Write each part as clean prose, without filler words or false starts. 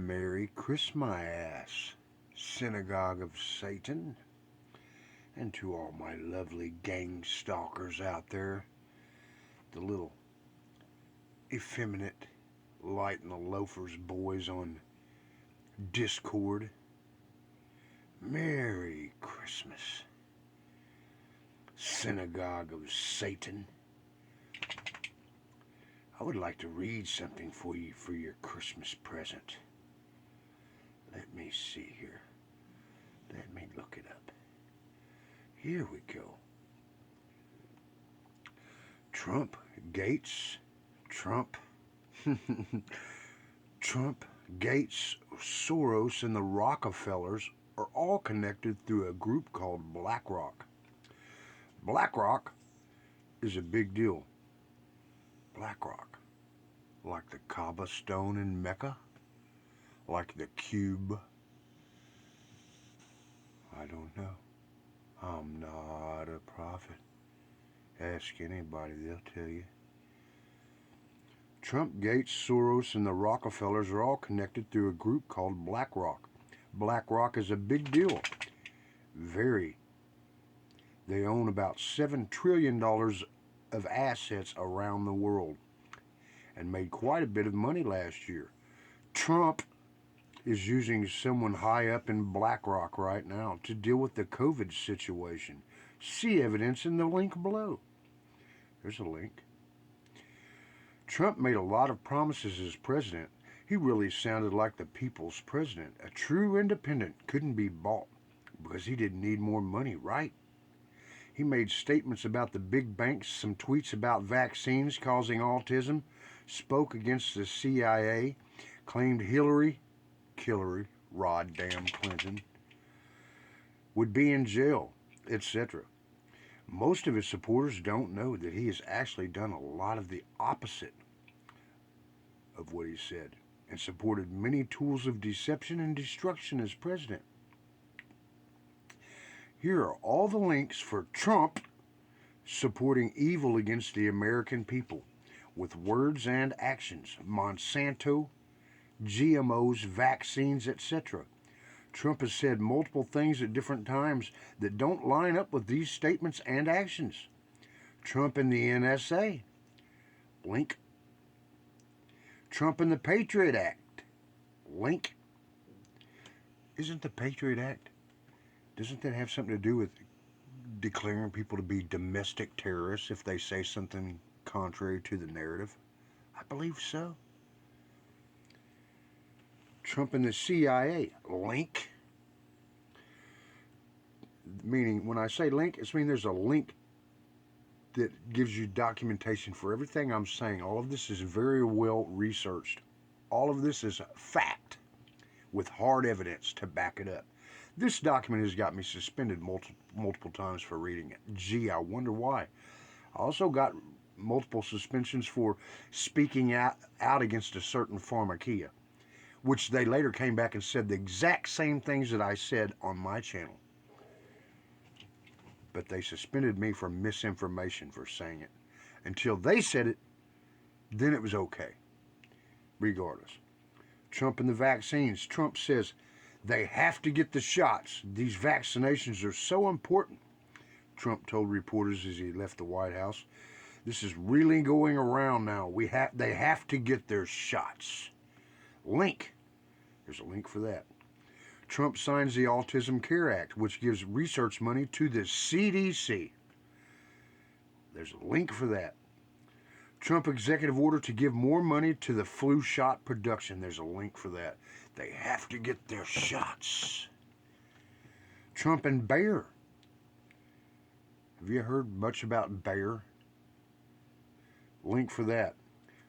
Merry Christmas, Synagogue of Satan, and to all my lovely gang stalkers out there, the little effeminate light and the loafers boys on Discord. Merry Christmas, Synagogue of Satan. I would like to read something for you for your Christmas present. Let me see here. Let me look it up. Here we go. Trump, Gates, Trump, Trump, Gates, Soros, and the Rockefellers are all connected through a group called BlackRock. BlackRock is a big deal. BlackRock, like the Kaaba stone in Mecca, like the cube. I don't know. I'm not a prophet. Ask anybody, they'll tell you. Trump, Gates, Soros, and the Rockefellers are all connected through a group called BlackRock. BlackRock is a big deal. Very. They own about $7 trillion of assets around the world and made quite a bit of money last year. Trump is using someone high up in BlackRock right now to deal with the COVID situation. See evidence in the link below. There's a link. Trump made a lot of promises as president. He really sounded like the people's president. A true independent couldn't be bought because he didn't need more money, right? He made statements about the big banks, some tweets about vaccines causing autism, spoke against the CIA, claimed Hillary, Rod damn Clinton, would be in jail, etc. Most of his supporters don't know that he has actually done a lot of the opposite of what he said and supported many tools of deception and destruction as president. Here are all the links for Trump supporting evil against the American people with words and actions. Monsanto, GMOs, vaccines, etc. Trump has said multiple things at different times that don't line up with these statements and actions. Trump and the NSA. Link. Trump and the Patriot Act. Link. Isn't the Patriot Act, doesn't that have something to do with declaring people to be domestic terrorists if they say something contrary to the narrative? I believe so. Trump and the CIA. Link. Meaning, when I say link, it's mean there's a link that gives you documentation for everything I'm saying. All of this is very well researched. All of this is fact with hard evidence to back it up. This document has got me suspended multiple times for reading it. Gee, I wonder why. I also got multiple suspensions for speaking out against a certain pharmacia, which they later came back and said the exact same things that I said on my channel. But they suspended me for misinformation for saying it. Until they said it, then it was okay. Regardless. Trump and the vaccines. Trump says they have to get the shots. These vaccinations are so important. Trump told reporters as he left the White House, this is really going around now. They have to get their shots. Link. There's a link for that. Trump signs the Autism Care Act, which gives research money to the CDC. There's a link for that. Trump executive order to give more money to the flu shot production. There's a link for that. They have to get their shots. Trump and Bayer. Have you heard much about Bayer? Link for that.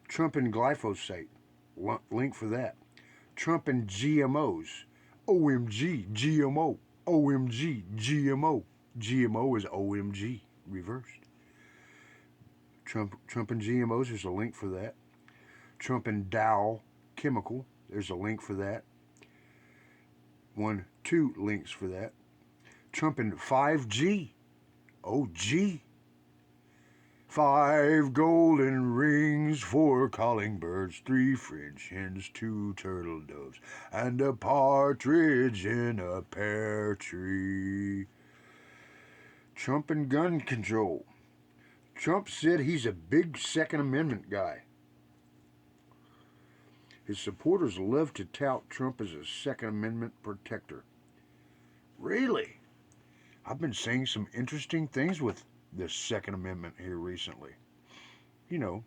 Trump and glyphosate. Link for that. Trump and GMOs. OMG, GMO. OMG, GMO. GMO is OMG reversed. Trump and GMOs, there's a link for that. Trump and Dow Chemical, there's a link for that. 2 links for that. Trump and 5G. OG. 5 golden rings, 4 calling birds, 3 French hens, 2 turtle doves, and a partridge in a pear tree. Trump and gun control. Trump said he's a big Second Amendment guy. His supporters love to tout Trump as a Second Amendment protector. Really? I've been saying some interesting things with this Second Amendment here recently. You know,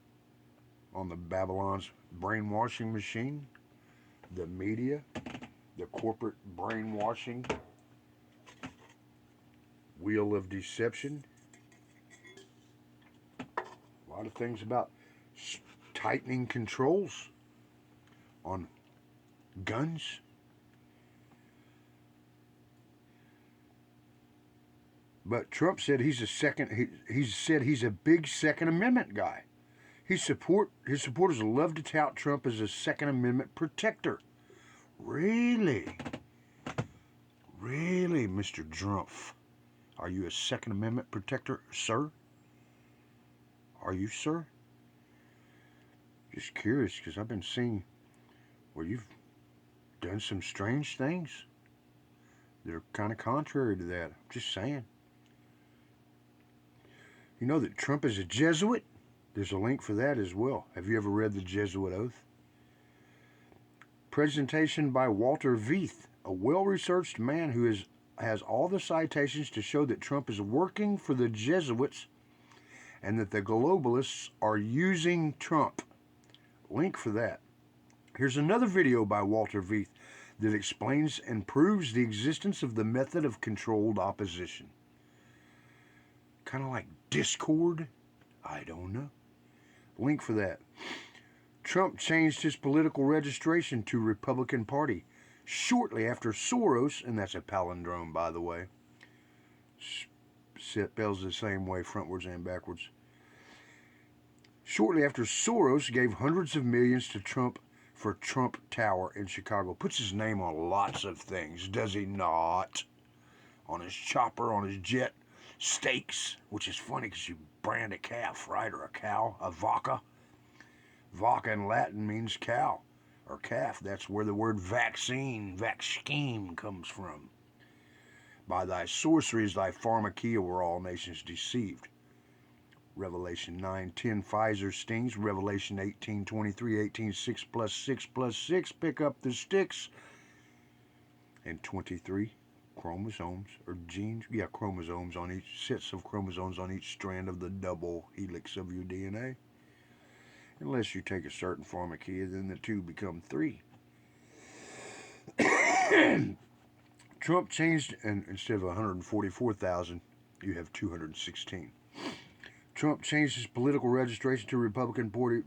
on the Babylon's brainwashing machine, the media, the corporate brainwashing wheel of deception. A lot of things about tightening controls on guns. But Trump said he's a big Second Amendment guy. His supporters love to tout Trump as a Second Amendment protector. Really? Really, Mr. Drumpf? Are you a Second Amendment protector, sir? Are you, sir? Just curious, because I've been seeing where you've done some strange things. They're kind of contrary to that. I'm just saying. You know that Trump is a Jesuit? There's a link for that as well. Have you ever read the Jesuit Oath? Presentation by Walter Veith, a well-researched man who has all the citations to show that Trump is working for the Jesuits and that the globalists are using Trump. Link for that. Here's another video by Walter Veith that explains and proves the existence of the method of controlled opposition. Kind of like Discord? I don't know. Link for that. Trump changed his political registration to Republican Party shortly after Soros, and that's a palindrome, by the way. Spells the same way, frontwards and backwards. Shortly after Soros gave hundreds of millions to Trump for Trump Tower in Chicago. Puts his name on lots of things, does he not? On his chopper, on his jet, steaks, which is funny because you brand a calf, right? Or a cow, a vaca. Vaca in Latin means cow or calf. That's where the word vaccine comes from. By thy sorceries, thy pharmakia were all nations deceived. Revelation 9:10, Pfizer stings. Revelation 18:23, 18:6 plus 6 plus 6, pick up the sticks. And 23, chromosomes, or genes, chromosomes on each, sets of chromosomes on each strand of the double helix of your DNA. Unless you take a certain pharmakia, then the 2 become 3. Trump changed, and instead of 144,000, you have 216. Trump changed his political registration to Republican Party.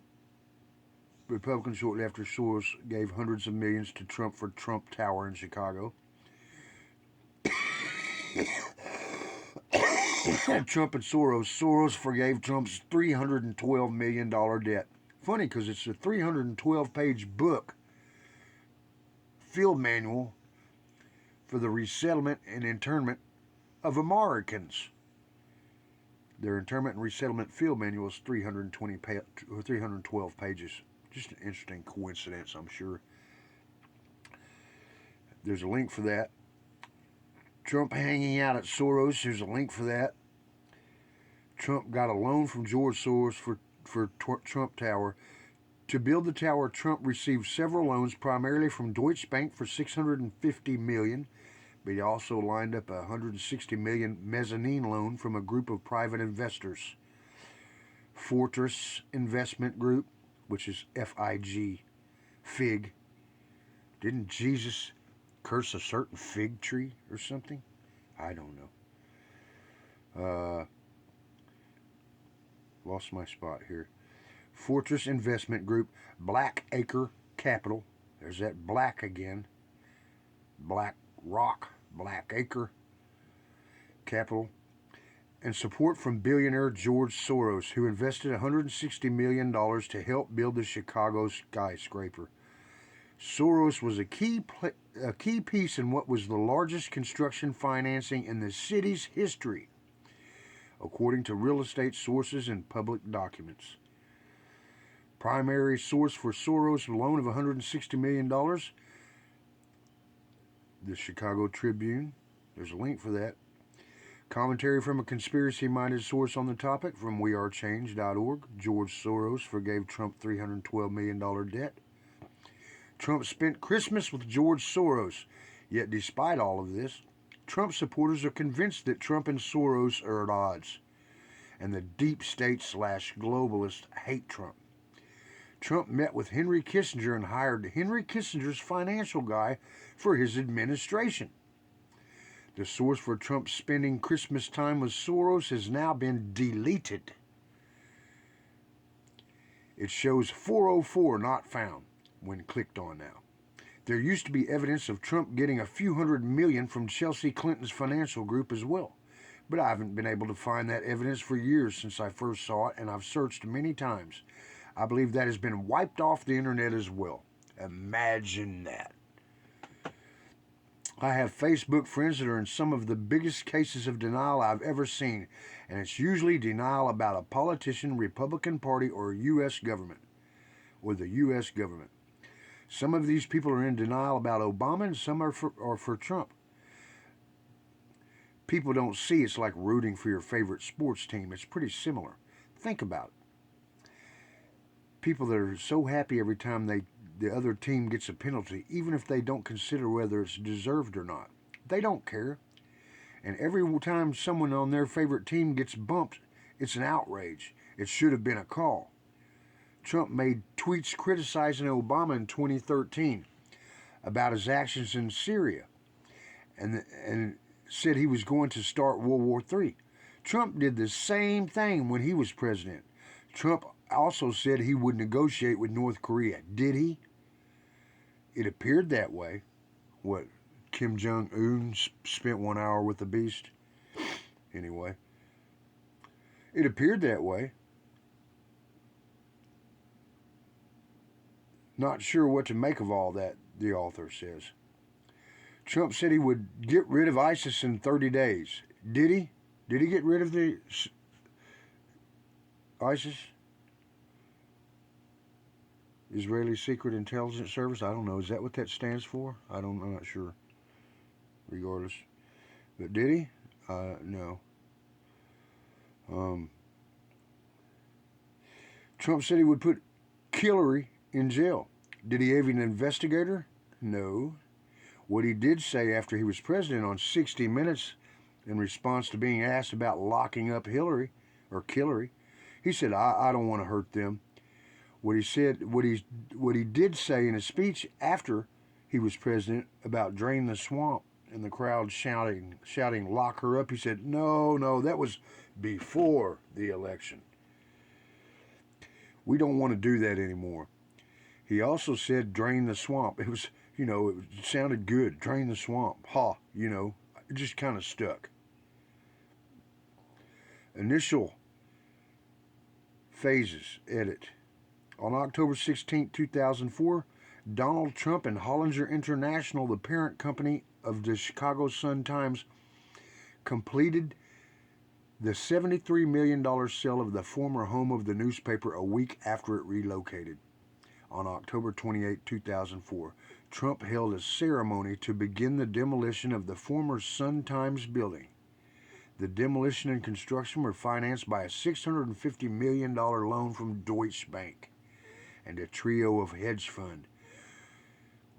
Republicans shortly after Soros gave hundreds of millions to Trump for Trump Tower in Chicago. Trump and Soros forgave Trump's $312 million debt. Funny, because it's a 312-page book, field manual for the resettlement and internment of Americans. Their internment and resettlement field manual is 312 pages. Just an interesting coincidence, I'm sure. There's a link for that. Trump hanging out at Soros. There's a link for that. Trump got a loan from George Soros for Trump Tower. To build the tower, Trump received several loans, primarily from Deutsche Bank for $650 million, but he also lined up a $160 million mezzanine loan from a group of private investors. Fortress Investment Group, which is FIG, fig. Didn't Jesus curse a certain fig tree or something? I don't know. Lost my spot here. Fortress Investment Group, Blackacre Capital. There's that black again. Black Rock, Blackacre Capital. And support from billionaire George Soros, who invested $160 million to help build the Chicago skyscraper. Soros was a key piece in what was the largest construction financing in the city's history. according to real estate sources and public documents. Primary source for Soros' loan of $160 million, the Chicago Tribune. There's a link for that. Commentary from a conspiracy-minded source on the topic from wearechange.org. George Soros forgave Trump $312 million debt. Trump spent Christmas with George Soros. Yet despite all of this, Trump supporters are convinced that Trump and Soros are at odds, and the deep state / globalists hate Trump. Trump met with Henry Kissinger and hired Henry Kissinger's financial guy for his administration. The source for Trump spending Christmas time with Soros has now been deleted. It shows 404 not found when clicked on now. There used to be evidence of Trump getting a few $100 million from Chelsea Clinton's financial group as well. But I haven't been able to find that evidence for years since I first saw it, and I've searched many times. I believe that has been wiped off the internet as well. Imagine that. I have Facebook friends that are in some of the biggest cases of denial I've ever seen, and it's usually denial about a politician, Republican Party, or U.S. government, or the U.S. government. Some of these people are in denial about Obama, and some are for Trump. People don't see it's like rooting for your favorite sports team. It's pretty similar. Think about it. People that are so happy every time the other team gets a penalty, even if they don't consider whether it's deserved or not. They don't care. And every time someone on their favorite team gets bumped, it's an outrage. It should have been a call. Trump made tweets criticizing Obama in 2013 about his actions in Syria and said he was going to start World War III. Trump did the same thing when he was president. Trump also said he would negotiate with North Korea. Did he? It appeared that way. What, Kim Jong-un spent 1 hour with the beast? Anyway, it appeared that way. Not sure what to make of all that, the author says. Trump said he would get rid of ISIS in 30 days. Did he? Did he get rid of the ISIS? Israeli Secret Intelligence Service? I don't know. Is that what that stands for? I'm not sure. Regardless. But did he? No. Trump said he would put Hillary in jail. Did he even investigate her? No. What he did say after he was president on 60 Minutes in response to being asked about locking up Hillary, he said, I don't want to hurt them. What he did say in a speech after he was president about drain the swamp and the crowd shouting, lock her up, he said, no, that was before the election. We don't want to do that anymore. He also said drain the swamp. It was, it sounded good. Drain the swamp. It just kind of stuck. Initial phases, edit. On October 16, 2004, Donald Trump and Hollinger International, the parent company of the Chicago Sun-Times, completed the $73 million sale of the former home of the newspaper a week after it relocated. On October 28, 2004, Trump held a ceremony to begin the demolition of the former Sun-Times building. The demolition and construction were financed by a $650 million loan from Deutsche Bank and a trio of hedge funds,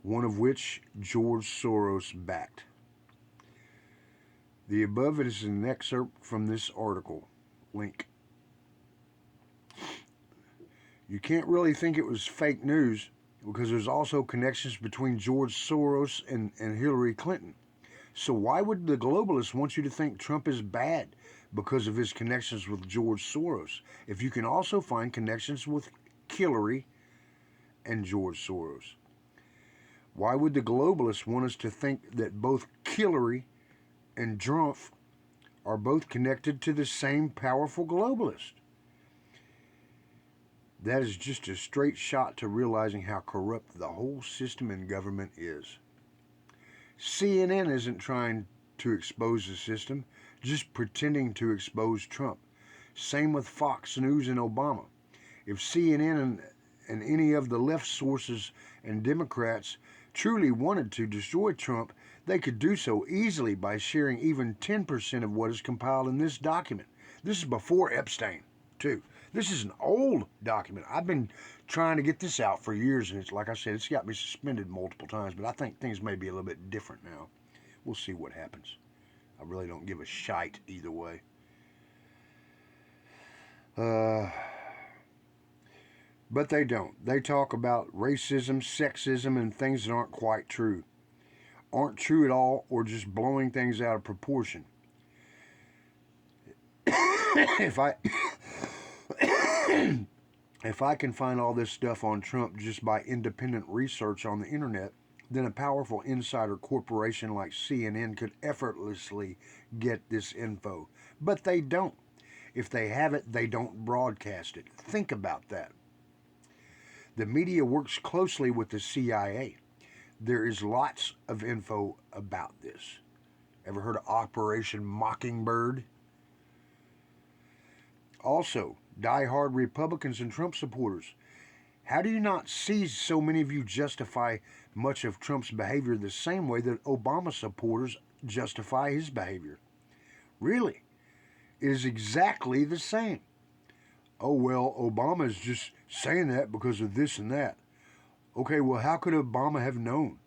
one of which George Soros backed. The above is an excerpt from this article. Link. You can't really think it was fake news because there's also connections between George Soros and Hillary Clinton. So why would the globalists want you to think Trump is bad because of his connections with George Soros, if you can also find connections with Hillary and George Soros? Why would the globalists want us to think that both Hillary and Trump are both connected to the same powerful globalist? That is just a straight shot to realizing how corrupt the whole system and government is. CNN isn't trying to expose the system, just pretending to expose Trump. Same with Fox News and Obama. If CNN and any of the left sources and Democrats truly wanted to destroy Trump, they could do so easily by sharing even 10% of what is compiled in this document. This is before Epstein, too. This is an old document. I've been trying to get this out for years, and it's like I said, it's got me suspended multiple times, but I think things may be a little bit different now. We'll see what happens. I really don't give a shite either way. But they don't. They talk about racism, sexism, and things that aren't quite true. Aren't true at all, or just blowing things out of proportion. If I can find all this stuff on Trump just by independent research on the internet, then a powerful insider corporation like CNN could effortlessly get this info. But they don't. If they have it, they don't broadcast it. Think about that. The media works closely with the CIA. There is lots of info about this. Ever heard of Operation Mockingbird? Also, die-hard Republicans and Trump supporters. How do you not see so many of you justify much of Trump's behavior the same way that Obama supporters justify his behavior? Really? It is exactly the same. Oh, well, Obama is just saying that because of this and that. Okay, well, how could Obama have known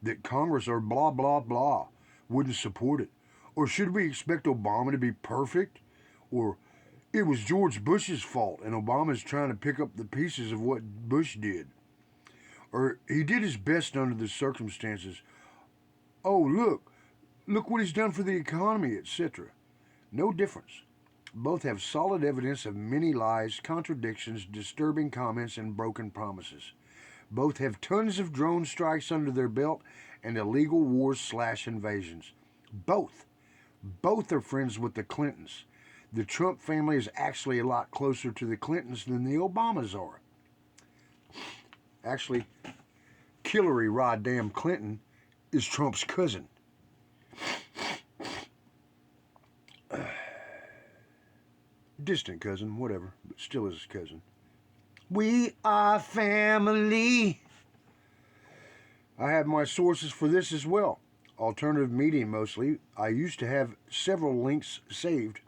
that Congress or blah, blah, blah wouldn't support it? Or should we expect Obama to be perfect? Or it was George Bush's fault and Obama's trying to pick up the pieces of what Bush did? Or he did his best under the circumstances. Oh, look what he's done for the economy, etc. No difference. Both have solid evidence of many lies, contradictions, disturbing comments, and broken promises. Both have tons of drone strikes under their belt and illegal wars/invasions. Both are friends with the Clintons. The Trump family is actually a lot closer to the Clintons than the Obamas are. Actually, Hillary Rodham Clinton is Trump's cousin. Distant cousin, whatever, but still is his cousin. We are family. I have my sources for this as well. Alternative media mostly. I used to have several links saved.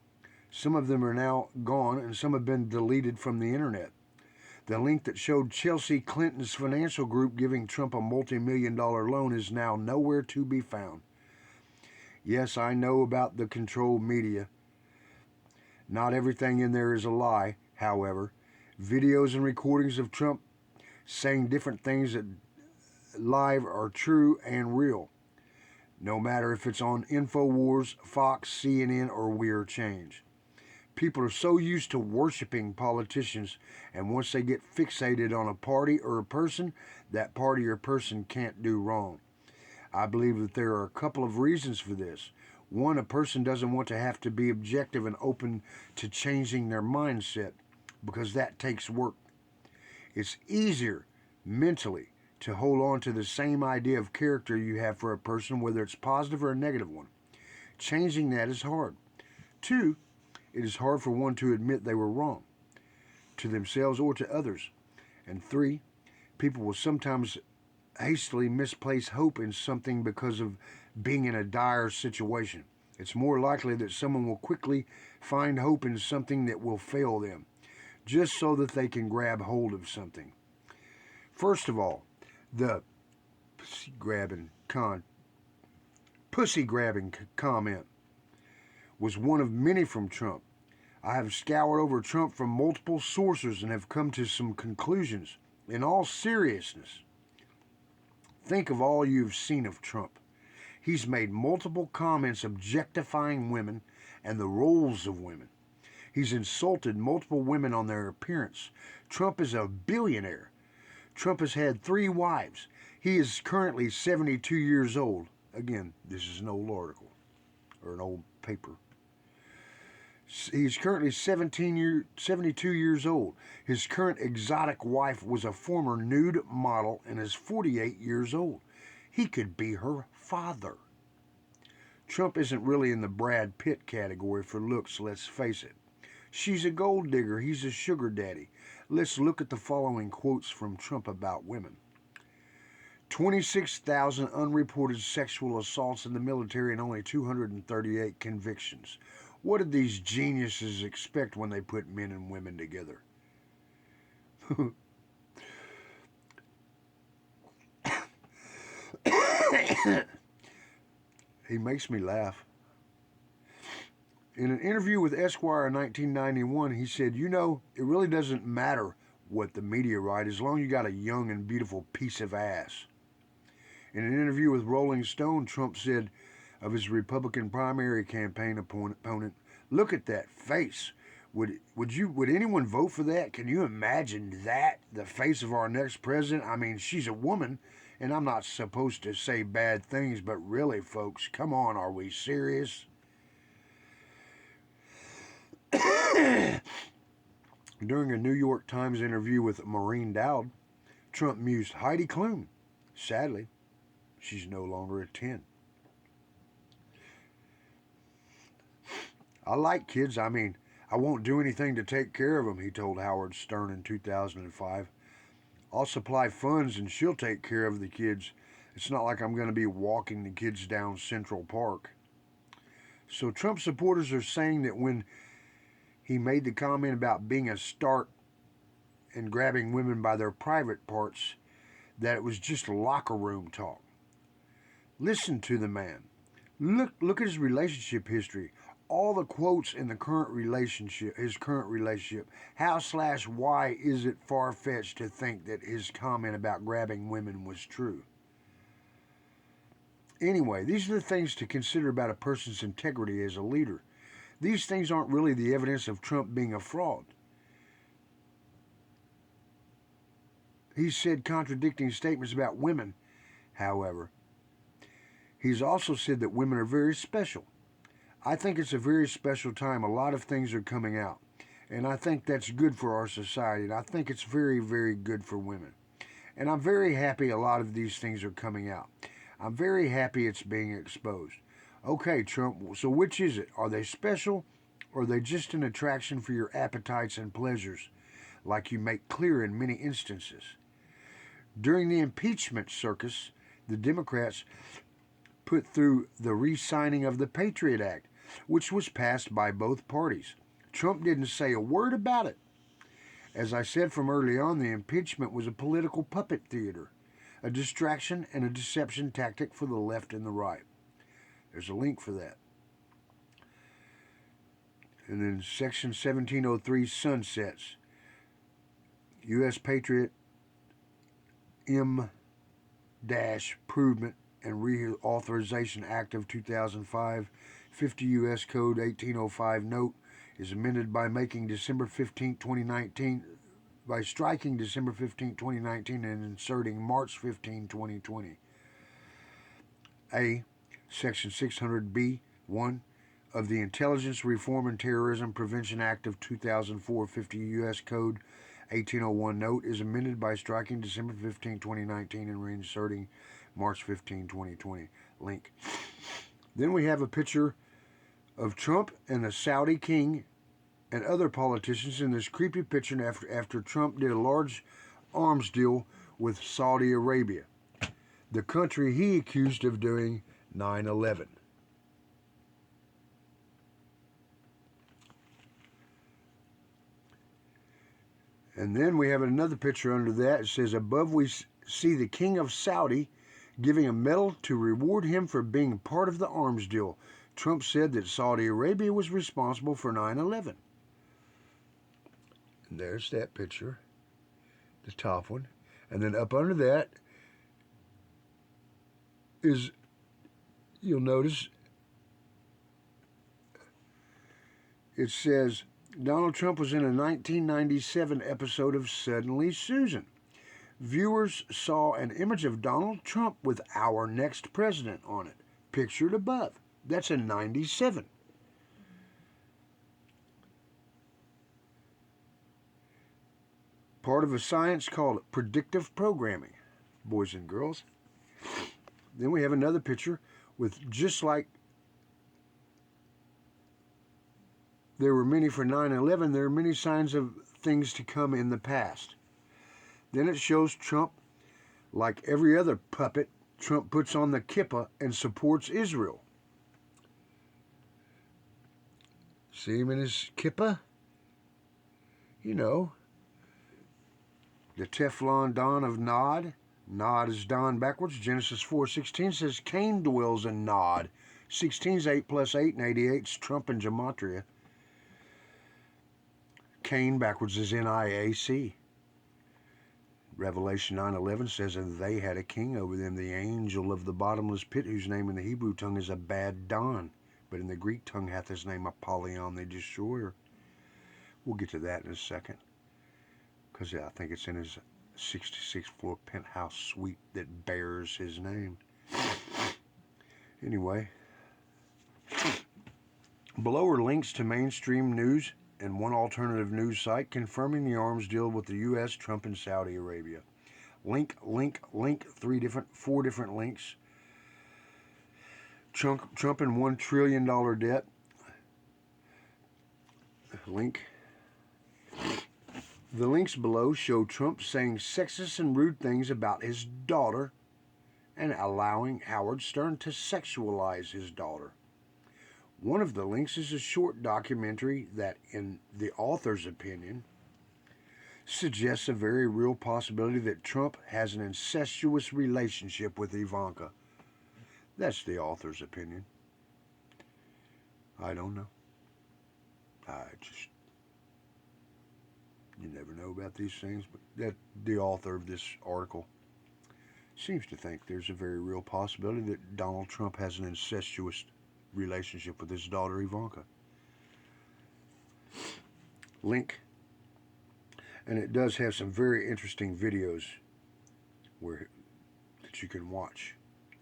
Some of them are now gone and some have been deleted from the internet. The link that showed Chelsea Clinton's financial group giving Trump a multi-million-dollar loan is now nowhere to be found. Yes, I know about the controlled media. Not everything in there is a lie, however. Videos and recordings of Trump saying different things that live are true and real. No matter if it's on InfoWars, Fox, CNN, or We Are Change. People are so used to worshiping politicians, and once they get fixated on a party or a person, that party or person can't do wrong. I believe that there are a couple of reasons for this. One, a person doesn't want to have to be objective and open to changing their mindset, because that takes work. It's easier mentally to hold on to the same idea of character you have for a person, whether it's positive or a negative one. Changing that is hard. Two, it is hard for one to admit they were wrong, to themselves or to others. And three, people will sometimes hastily misplace hope in something because of being in a dire situation. It's more likely that someone will quickly find hope in something that will fail them, just so that they can grab hold of something. First of all, the pussy grabbing comment was one of many from Trump. I have scoured over Trump from multiple sources and have come to some conclusions. In all seriousness, think of all you've seen of Trump. He's made multiple comments objectifying women and the roles of women. He's insulted multiple women on their appearance. Trump is a billionaire. Trump has had 3 wives. He is currently 72 years old. Again, this is an old article or an old paper. He's currently 72 years old. His current exotic wife was a former nude model and is 48 years old. He could be her father. Trump isn't really in the Brad Pitt category for looks, let's face it. She's a gold digger, he's a sugar daddy. Let's look at the following quotes from Trump about women. 26,000 unreported sexual assaults in the military and only 238 convictions. What did these geniuses expect when they put men and women together? He makes me laugh. In an interview with Esquire in 1991, he said, "You know, it really doesn't matter what the media write as long as you got a young and beautiful piece of ass." In an interview with Rolling Stone, Trump said of his Republican primary campaign opponent, "Look at that face. Would anyone vote for that? Can you imagine that? The face of our next president? I mean, she's a woman, and I'm not supposed to say bad things, but really, folks, come on, are we serious?" During a New York Times interview with Maureen Dowd, Trump mused, "Heidi Klum. Sadly, she's no longer a 10. I like kids. I mean, I won't do anything to take care of them," he told Howard Stern in 2005. "I'll supply funds and she'll take care of the kids. It's not like I'm going to be walking the kids down Central Park." So Trump supporters are saying that when he made the comment about being a start and grabbing women by their private parts, that it was just locker room talk. Listen to the man. Look at his relationship history. All the quotes in the current relationship, his current relationship. How/why is it far-fetched to think that his comment about grabbing women was true? Anyway, these are the things to consider about a person's integrity as a leader. These things aren't really the evidence of Trump being a fraud. He said contradicting statements about women, however. He's also said that women are very special. I think it's a very special time. A lot of things are coming out. And I think that's good for our society. And I think it's very, very good for women. And I'm very happy a lot of these things are coming out. I'm very happy it's being exposed. Okay, Trump, so which is it? Are they special, or are they just an attraction for your appetites and pleasures, like you make clear in many instances? During the impeachment circus, the Democrats put through the re-signing of the Patriot Act, which was passed by both parties. Trump didn't say a word about it. As I said from early on, the impeachment was a political puppet theater, a distraction and a deception tactic for the left and the right. There's a link for that. And then Section 1703 sunsets. U.S. Patriot M-Improvement and Reauthorization Act of 2005, 50 U.S. Code 1805 note is amended by making December 15, 2019, by striking December 15, 2019 and inserting March 15, 2020. A. Section 600B1 of the Intelligence Reform and Terrorism Prevention Act of 2004, 50 U.S. Code 1801 note is amended by striking December 15, 2019 and reinserting March 15, 2020. Link. Then we have a picture of Trump and the Saudi king and other politicians in this creepy picture after Trump did a large arms deal with Saudi Arabia, the country he accused of doing 9/11. And then we have another picture under that. It says, above we see the king of Saudi giving a medal to reward him for being part of the arms deal. Trump said that Saudi Arabia was responsible for 9/11. And there's that picture, the top one. And then up under that is, you'll notice, it says, Donald Trump was in a 1997 episode of Suddenly Susan. Viewers saw an image of Donald Trump with "Our Next President" on it, pictured above. That's in 97. Part of a science called predictive programming, boys and girls. Then we have another picture with just like there were many for 9/11, there are many signs of things to come in the past. Then it shows Trump, like every other puppet, Trump puts on the kippah and supports Israel. See him in his kippah? You know, the Teflon Don of Nod. Nod is Don backwards. Genesis 4:16 says Cain dwells in Nod. 16 is 8 plus 8, and 88 is Trump and Gematria. Cain backwards is N-I-A-C. Revelation 9:11 says, and they had a king over them, the angel of the bottomless pit, whose name in the Hebrew tongue is Abaddon, but in the Greek tongue hath his name Apollyon the Destroyer. We'll get to that in a second, because I think it's in his 66th floor penthouse suite that bears his name. Anyway, below are links to mainstream news and one alternative news site confirming the arms deal with the U.S., Trump, and Saudi Arabia. Link, 4 different links. Trump and $1 trillion debt. Link. The links below show Trump saying sexist and rude things about his daughter and allowing Howard Stern to sexualize his daughter. One of the links is a short documentary that, in the author's opinion, suggests a very real possibility that Trump has an incestuous relationship with Ivanka. That's the author's opinion. I don't know. You never know about these things, but that the author of this article seems to think there's a very real possibility that Donald Trump has an incestuous relationship with his daughter Ivanka. Link. And it does have some very interesting videos that you can watch.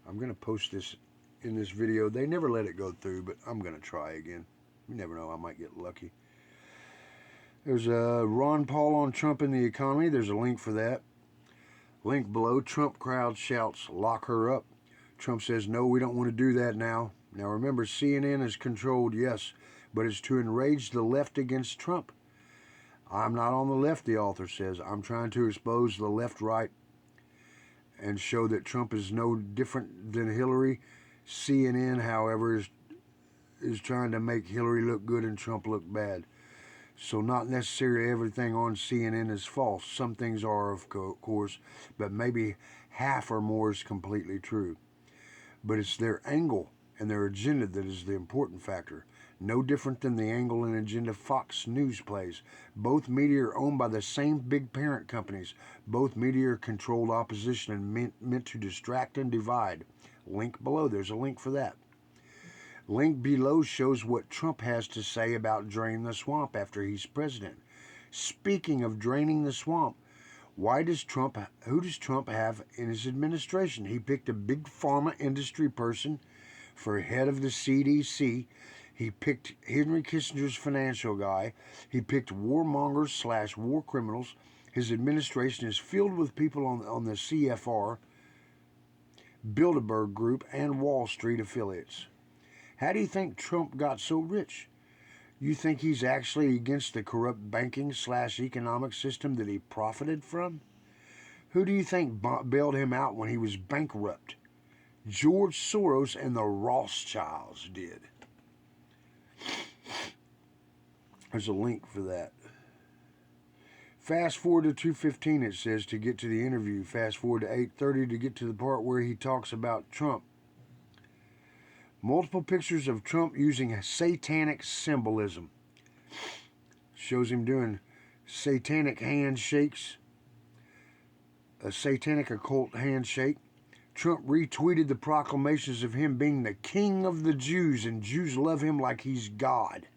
I'm going to post this in this video. They never let it go through, but I'm going to try again. You never know, I might get lucky. There's a Ron Paul on Trump and the economy. There's a link for that. Link below, Trump crowd shouts, lock her up. Trump says, no, we don't want to do that now. Now remember, CNN is controlled, yes, but it's to enrage the left against Trump. I'm not on the left, the author says. I'm trying to expose the left-right and show that Trump is no different than Hillary. CNN, however, is trying to make Hillary look good and Trump look bad. So not necessarily everything on CNN is false. Some things are, of course, but maybe half or more is completely true. But it's their angle and their agenda that is the important factor. No different than the angle and agenda Fox News plays. Both media are owned by the same big parent companies. Both media are controlled opposition and meant to distract and divide. Link below, there's a link for that. Link below shows what Trump has to say about draining the swamp after he's president. Speaking of draining the swamp, who does Trump have in his administration? He picked a big pharma industry person for head of the CDC. He picked Henry Kissinger's financial guy. He picked warmongers / war criminals. His administration is filled with people on the CFR, Bilderberg Group, and Wall Street affiliates. How do you think Trump got so rich? You think he's actually against the corrupt banking / economic system that he profited from? Who do you think bailed him out when he was bankrupt? George Soros and the Rothschilds did. There's a link for that. Fast forward to 2:15, it says, to get to the interview. Fast forward to 8:30 to get to the part where he talks about Trump. Multiple pictures of Trump using satanic symbolism. Shows him doing satanic handshakes, a satanic occult handshake. Trump retweeted the proclamations of him being the king of the Jews, and Jews love him like he's God.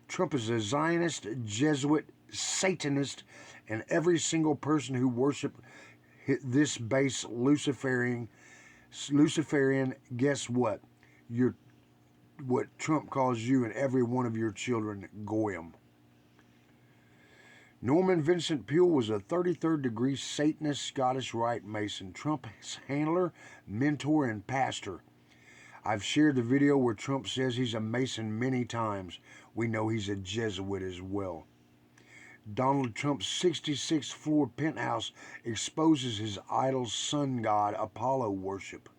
Trump is a Zionist, Jesuit, Satanist, and every single person who worships this base Luciferian, guess what? What Trump calls you and every one of your children goyim. Norman Vincent Peale was a 33rd degree Satanist Scottish Rite Mason, Trump's handler, mentor, and pastor. I've shared the video where Trump says he's a Mason many times. We know he's a Jesuit as well. Donald Trump's 66-floor penthouse exposes his idol sun god Apollo worship.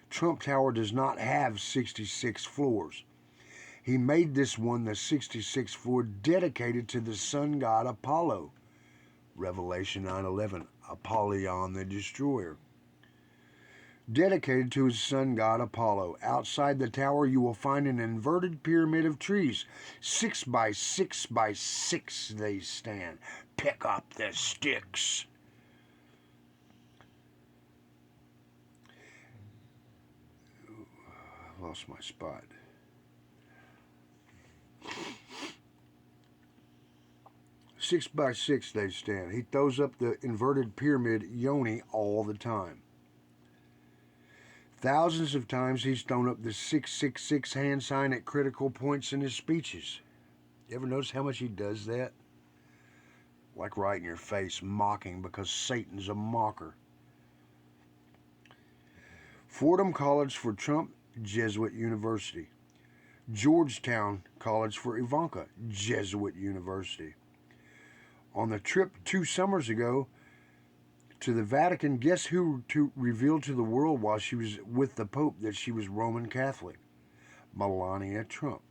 Trump Tower does not have 66 floors. He made this one, the 66th floor, dedicated to the sun god Apollo. Revelation 9:11, Apollyon the Destroyer. Dedicated to his sun god Apollo. Outside the tower you will find an inverted pyramid of trees. 6 by 6 by 6 they stand. Pick up the sticks. I lost my spot. Six by 6 they stand. He throws up the inverted pyramid yoni all the time. Thousands of times he's thrown up the 666 hand sign at critical points in his speeches. You ever notice how much he does that? Like right in your face, mocking, because Satan's a mocker. Fordham College for Trump, Jesuit University. Georgetown College for Ivanka, Jesuit University. On the trip 2 summers ago to the Vatican, guess who revealed to the world while she was with the Pope that she was Roman Catholic? Melania Trump.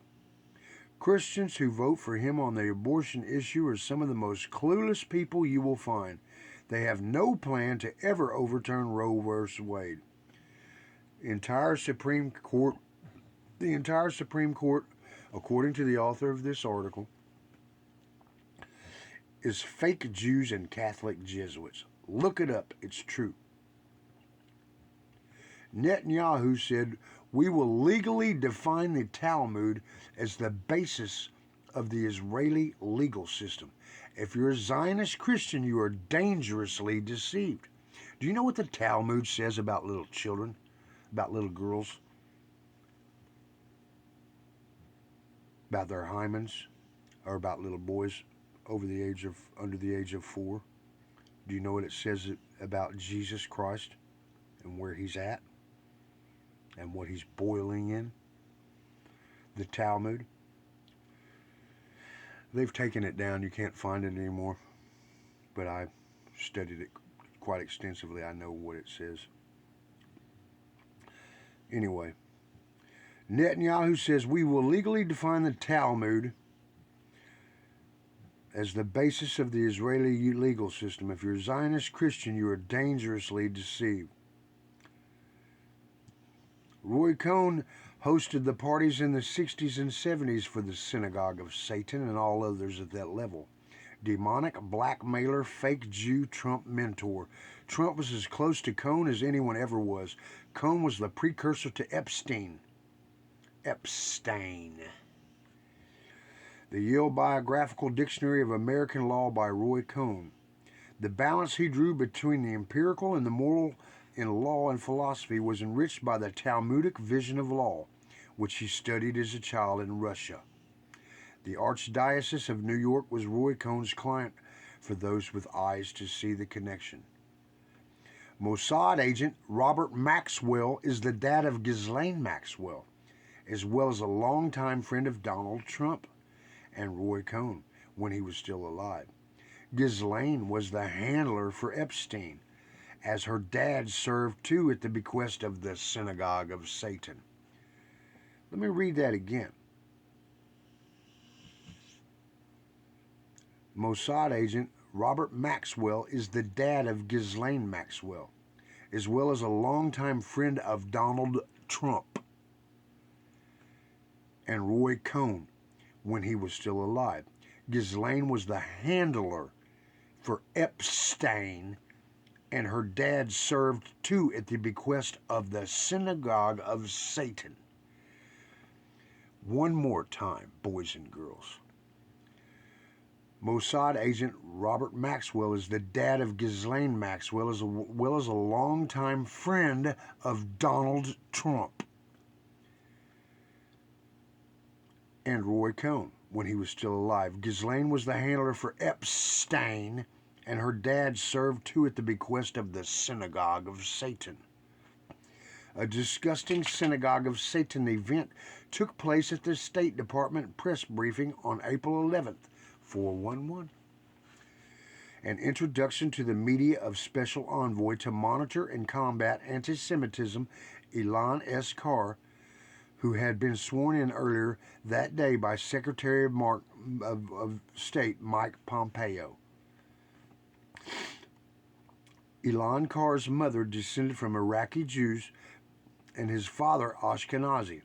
Christians who vote for him on the abortion issue are some of the most clueless people you will find. They have no plan to ever overturn Roe v. Wade. The entire Supreme Court, according to the author of this article, is fake Jews and Catholic Jesuits. Look it up, it's true. Netanyahu said, "We will legally define the Talmud as the basis of the Israeli legal system. If you're a Zionist Christian, you are dangerously deceived." Do you know what the Talmud says about little children, about little girls, about their hymens, or about little boys under the age of 4? Do you know what it says about Jesus Christ and where he's at and what he's boiling in? The Talmud. They've taken it down. You can't find it anymore. But I studied it quite extensively. I know what it says. Anyway, Netanyahu says we will legally define the Talmud as the basis of the Israeli legal system. If you're a Zionist Christian, you are dangerously deceived. Roy Cohn hosted the parties in the 60s and 70s for the Synagogue of Satan and all others at that level. Demonic blackmailer, fake Jew, Trump mentor. Trump was as close to Cohn as anyone ever was. Cohn was the precursor to Epstein. The Yale Biographical Dictionary of American Law by Roy Cohn. The balance he drew between the empirical and the moral in law and philosophy was enriched by the Talmudic vision of law, which he studied as a child in Russia. The Archdiocese of New York was Roy Cohn's client, for those with eyes to see the connection. Mossad agent Robert Maxwell is the dad of Ghislaine Maxwell, as well as a longtime friend of Donald Trump and Roy Cohn when he was still alive. Ghislaine was the handler for Epstein, as her dad served too at the bequest of the Synagogue of Satan. Let me read that again. Mossad agent Robert Maxwell is the dad of Ghislaine Maxwell, as well as a longtime friend of Donald Trump and Roy Cohn when he was still alive. Ghislaine was the handler for Epstein, and her dad served too at the bequest of the Synagogue of Satan. One more time, boys and girls. Mossad agent Robert Maxwell is the dad of Ghislaine Maxwell, as well as a longtime friend of Donald Trump and Roy Cohn when he was still alive. Ghislaine was the handler for Epstein, and her dad served too at the bequest of the Synagogue of Satan. A disgusting synagogue of Satan event took place at the State Department press briefing on April 11th, 411. An introduction to the media of Special Envoy to Monitor and Combat Anti-Semitism, Ilan S. Carr, who had been sworn in earlier that day by Secretary of State Mike Pompeo. Ilan Carr's mother descended from Iraqi Jews and his father Ashkenazi.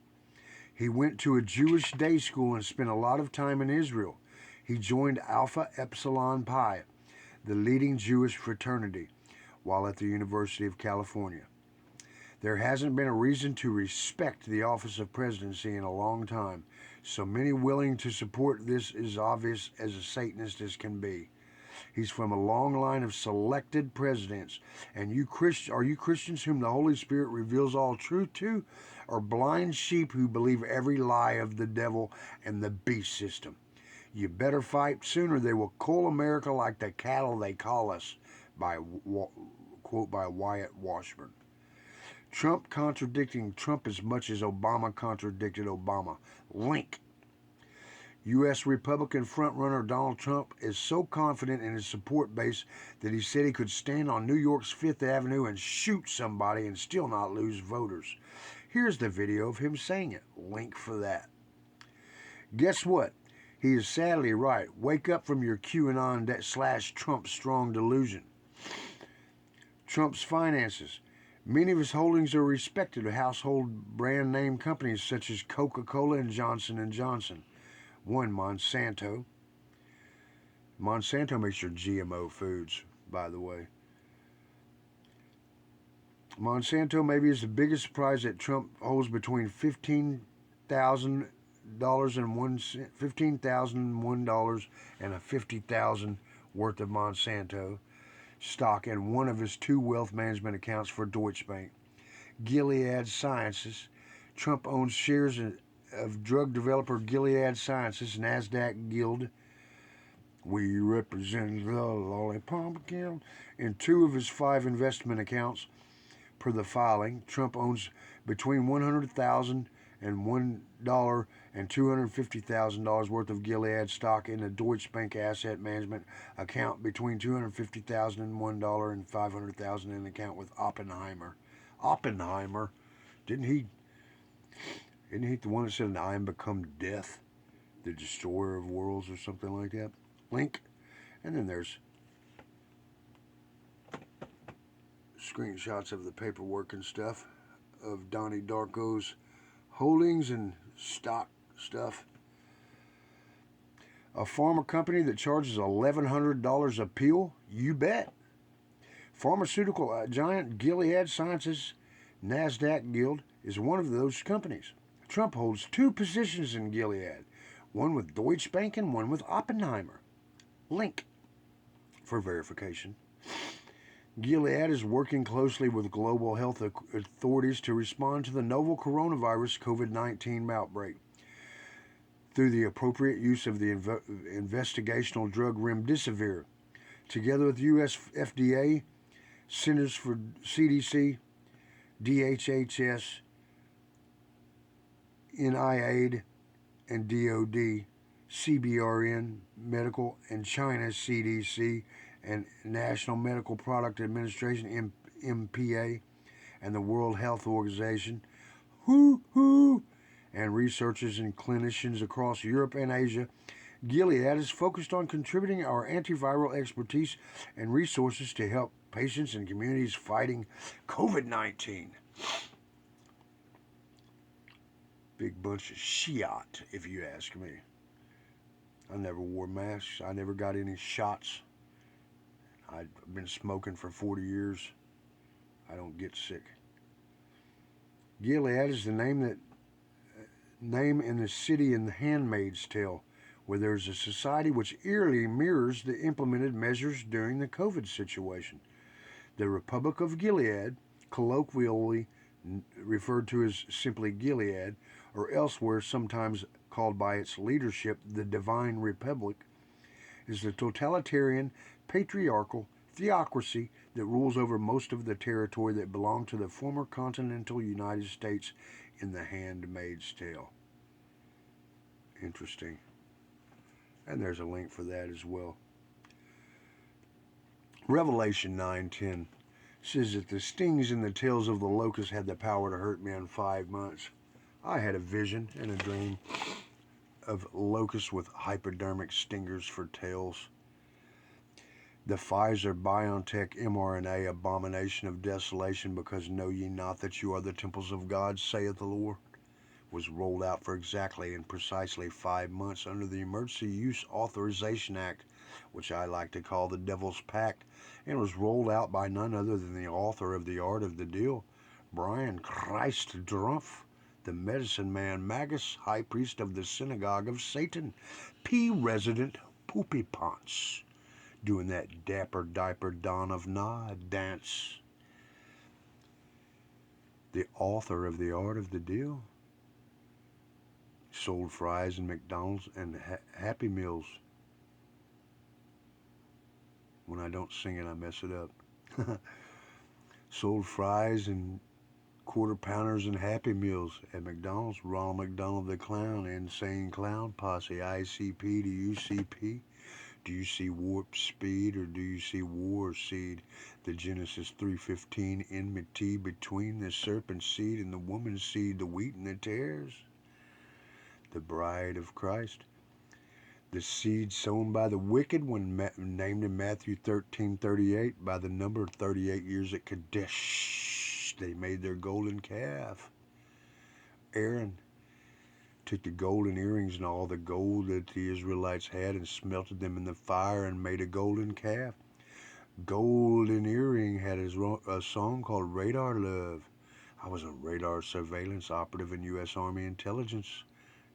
He went to a Jewish day school and spent a lot of time in Israel. He joined Alpha Epsilon Pi, the leading Jewish fraternity, while at the University of California. There hasn't been a reason to respect the office of presidency in a long time, so many willing to support this is obvious as a Satanist as can be. He's from a long line of selected presidents, and are you Christians whom the Holy Spirit reveals all truth to, or blind sheep who believe every lie of the devil and the beast system? You better fight sooner. They will cull America like the cattle they call us, quote by Wyatt Washburn. Trump contradicting Trump as much as Obama contradicted Obama. Link. U.S. Republican frontrunner Donald Trump is so confident in his support base that he said he could stand on New York's Fifth Avenue and shoot somebody and still not lose voters. Here's the video of him saying it. Link for that. Guess what? He is sadly right. Wake up from your QAnon / Trump strong delusion. Trump's finances. Many of his holdings are respected household brand name companies such as Coca-Cola and Johnson & Johnson. One, Monsanto. Monsanto makes your GMO foods, by the way. Monsanto maybe is the biggest surprise that Trump holds between $15,001 and a $50,000 worth of Monsanto stock in one of his two wealth management accounts for Deutsche Bank. Gilead Sciences. Trump owns shares of drug developer Gilead Sciences, NASDAQ Guild. We represent the Lollipop Guild. In two of his 5 investment accounts, per the filing, Trump owns between $100,000 and $1 and $250,000 worth of Gilead stock in the Deutsche Bank asset management account, between $250,000 and $1 and $500,000 in the account with Oppenheimer. Oppenheimer, isn't he the one that said, "I am become death, the destroyer of worlds," or something like that? Link. And then there's screenshots of the paperwork and stuff of Donnie Darko's holdings and stock stuff. A pharma company that charges $1,100 a pill? You bet. Pharmaceutical giant Gilead Sciences, NASDAQ Guild, is one of those companies. Trump holds 2 positions in Gilead, one with Deutsche Bank and one with Oppenheimer. Link for verification. Gilead is working closely with global health authorities to respond to the novel coronavirus COVID-19 outbreak through the appropriate use of the investigational drug remdesivir, together with U.S. FDA, Centers for CDC, DHHS, NIAID, and DOD, CBRN Medical, and China CDC, and National Medical Product Administration, MPA, and the World Health Organization, and researchers and clinicians across Europe and Asia. Gilead is focused on contributing our antiviral expertise and resources to help patients and communities fighting COVID-19. Big bunch of shit, if you ask me. I never wore masks. I never got any shots. I've been smoking for 40 years. I don't get sick. Gilead is the name in the city in The Handmaid's Tale, where there's a society which eerily mirrors the implemented measures during the COVID situation. The Republic of Gilead, colloquially referred to as simply Gilead, or elsewhere sometimes called by its leadership the Divine Republic, is the totalitarian, patriarchal, theocracy that rules over most of the territory that belonged to the former continental United States in The Handmaid's Tale. Interesting. And there's a link for that as well. Revelation 9:10 says that the stings and the tails of the locust had the power to hurt men 5 months. I had a vision and a dream of locusts with hypodermic stingers for tails. The Pfizer-BioNTech mRNA abomination of desolation, because know ye not that you are the temples of God, saith the Lord, was rolled out for exactly and precisely 5 months under the Emergency Use Authorization Act, which I like to call the Devil's Pact, and was rolled out by none other than the author of The Art of the Deal, Brian Christ Drumpf, the medicine man Magus, high priest of the synagogue of Satan, P-resident Poopy Pants, doing that dapper diaper Dawn of Nod dance. The author of The Art of the Deal sold fries in McDonald's and Happy Meals. When I don't sing it, I mess it up. Sold fries and quarter pounders and Happy Meals at McDonald's. Ronald McDonald the Clown, Insane Clown Posse, ICP to UCP. Do you see warp speed or do you see war seed? The Genesis 3:15 enmity between the serpent seed and the woman's seed, the wheat and the tares. The bride of Christ. The seed sown by the wicked, when named in Matthew 13:38, by the number of 38 years at Kadesh, they made their golden calf. Aaron took the golden earrings and all the gold that the Israelites had and smelted them in the fire and made a golden calf. Golden Earring had a song called Radar Love. I was a radar surveillance operative in U.S. Army intelligence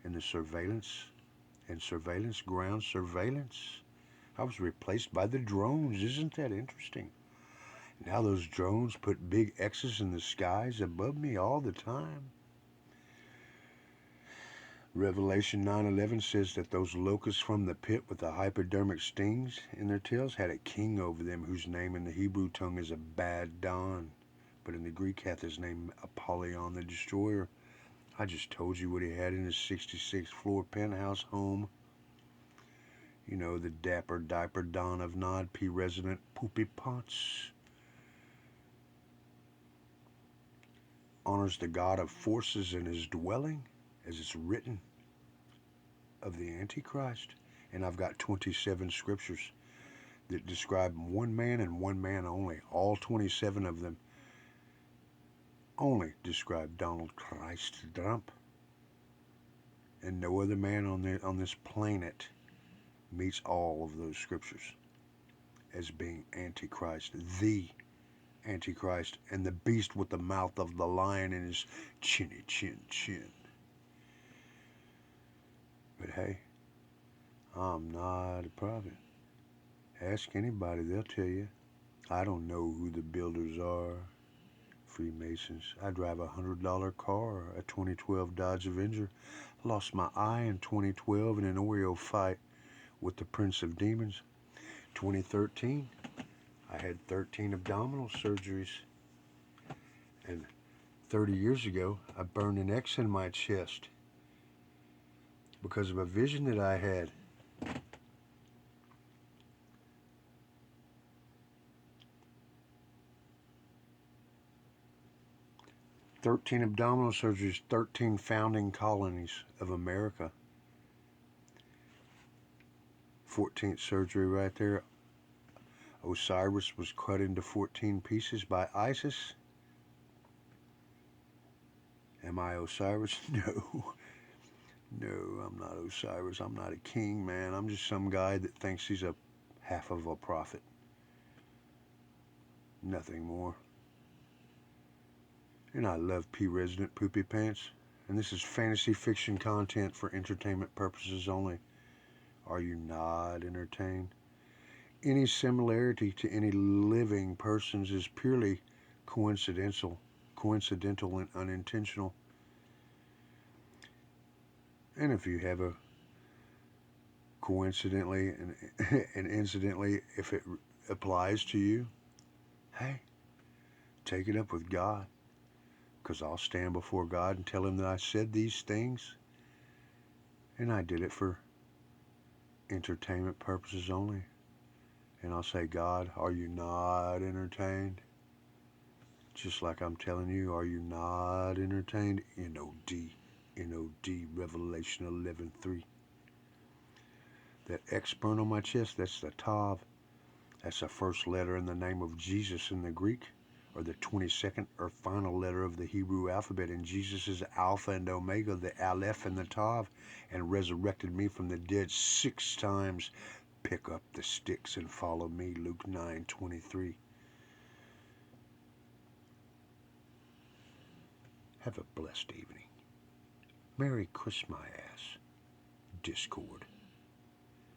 in the surveillance ground surveillance. I was replaced by the drones. Isn't that interesting? Now those drones put big X's in the skies above me all the time. Revelation 9:11 says that those locusts from the pit with the hypodermic stings in their tails had a king over them, whose name in the Hebrew tongue is Abaddon, but in the Greek hath his name Apollyon the Destroyer. I just told you what he had in his 66th floor penthouse home. You know, the dapper diaper Don of Nod, P-resident Poopy Pants. Honors the God of forces in his dwelling, as it's written of the Antichrist. And I've got 27 scriptures that describe one man and one man only. All 27 of them only describe Donald Christ Trump. And no other man on this planet meets all of those scriptures as being Antichrist, the Antichrist, and the beast with the mouth of the lion in his chinny chin chin. But hey, I'm not a prophet. Ask anybody, they'll tell you. I don't know who the builders are. Freemasons. I drive a $100 car, a 2012 Dodge Avenger. Lost my eye in 2012 in an Oreo fight with the Prince of Demons. 2013, I had 13 abdominal surgeries. And 30 years ago, I burned an X in my chest because of a vision that I had. "13 abdominal surgeries, 13 founding colonies of America." 14th surgery right there. Osiris was cut into 14 pieces by ISIS. Am I Osiris? No. No, I'm not Osiris. I'm not a king, man. I'm just some guy that thinks he's a half of a prophet. Nothing more. And I love P-resident Poopy Pants. And this is fantasy fiction content for entertainment purposes only. Are you not entertained? Any similarity to any living persons is purely coincidental and unintentional. And if you have a coincidentally and incidentally, if it applies to you, hey, take it up with God. Because I'll stand before God and tell him that I said these things and I did it for entertainment purposes only. And I'll say, God, are you not entertained? Just like I'm telling you, are you not entertained? N-O-D, N-O-D, Revelation 11:3. That X burn on my chest, that's the Tav. That's the first letter in the name of Jesus in the Greek, or the 22nd or final letter of the Hebrew alphabet. And Jesus is Alpha and Omega, the Aleph and the Tav, and resurrected me from the dead 6 times. Pick up the sticks and follow me, Luke 9:23. Have a blessed evening. Merry Christmas, Discord.